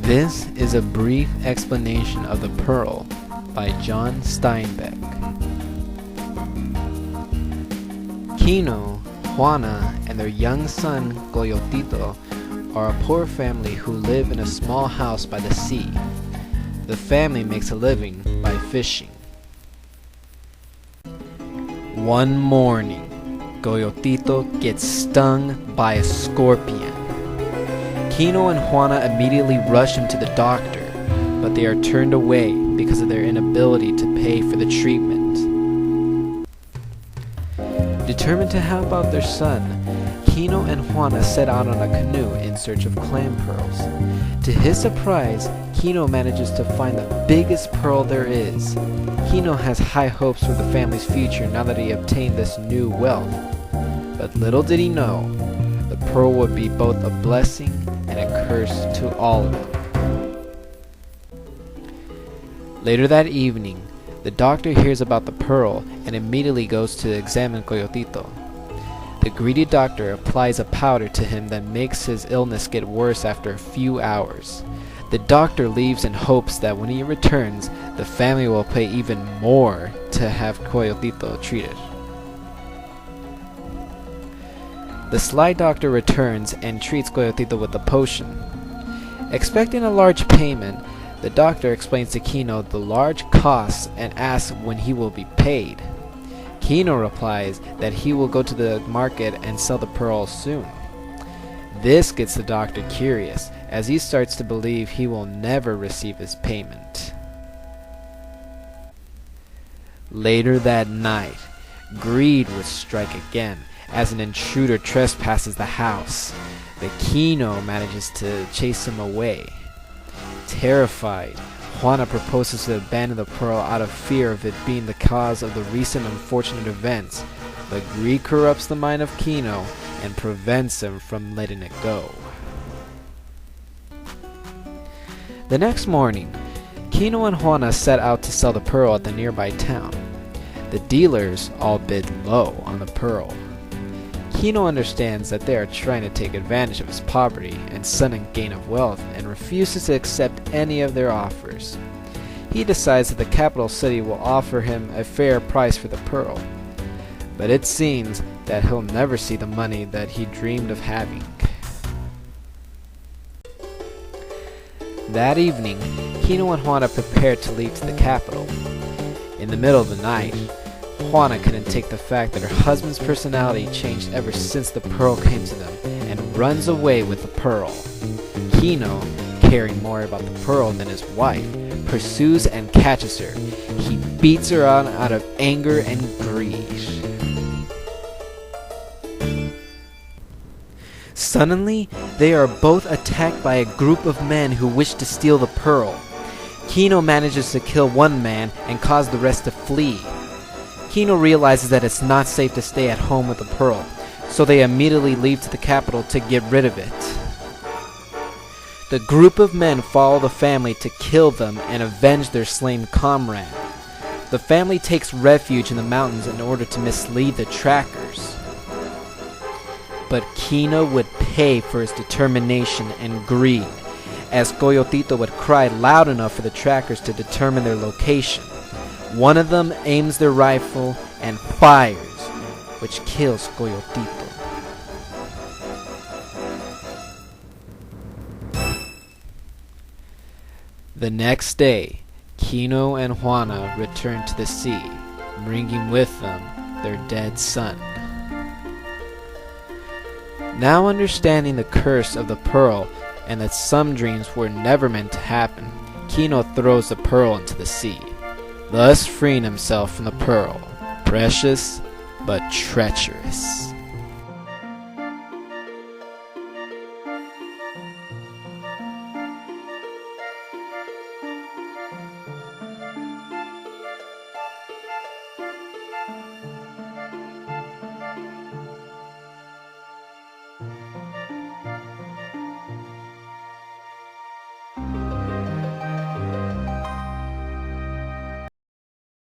This is a brief explanation of the pearl by John Steinbeck. Kino, Juana, and their young son, Coyotito, are a poor family who live in a small house by the sea. The family makes a living by fishing. One morning, Coyotito gets stung by a scorpion. Kino and Juana immediately rush him to the doctor, but they are turned away because of their inability to pay for the treatment. Determined to help out their son, Kino and Juana set out on a canoe in search of clam pearls. To his surprise, Kino manages to find the biggest pearl there is. Kino has high hopes for the family's future now that he obtained this new wealth. But little did he know, the pearl would be both a blessing and a curse to all of them. Later that evening, the doctor hears about the pearl and immediately goes to examine Coyotito. The greedy doctor applies a powder to him that makes his illness get worse after a few hours. The doctor leaves in hopes that when he returns, the family will pay even more to have Coyotito treated. The sly doctor returns and treats Coyotito with the potion. Expecting a large payment, the doctor explains to Kino the large costs and asks when he will be paid. Kino replies that he will go to the market and sell the pearl soon. This gets the doctor curious, as he starts to believe he will never receive his payment. Later that night, greed would strike again, as an intruder trespasses the house, but Kino manages to chase him away. Terrified, Juana proposes to abandon the pearl out of fear of it being the cause of the recent unfortunate events, but greed corrupts the mind of Kino and prevents him from letting it go. The next morning, Kino and Juana set out to sell the pearl at the nearby town. The dealers all bid low on the pearl. Kino understands that they are trying to take advantage of his poverty and sudden gain of wealth and refuses to accept any of their offers. He decides that the capital city will offer him a fair price for the pearl, but it seems that he'll never see the money that he dreamed of having. That evening, Kino and Juana prepared to leave to the capital. In the middle of the night, Juana couldn't take the fact that her husband's personality changed ever since the pearl came to them and runs away with the pearl. Kino, caring more about the pearl than his wife, pursues and catches her. He beats her on out of anger and greed. Suddenly, they are both attacked by a group of men who wish to steal the pearl. Kino manages to kill one man and cause the rest to flee. Kino realizes that it's not safe to stay at home with the pearl, so they immediately leave to the capital to get rid of it. The group of men follow the family to kill them and avenge their slain comrade. The family takes refuge in the mountains in order to mislead the trackers. But Kino would pay for his determination and greed, as Coyotito would cry loud enough for the trackers to determine their location. One of them aims their rifle and fires, which kills Coyotito. The next day, Kino and Juana return to the sea, bringing with them their dead son. Now understanding the curse of the pearl and that some dreams were never meant to happen, Kino throws the pearl into the sea, thus freeing himself from the pearl, precious but treacherous.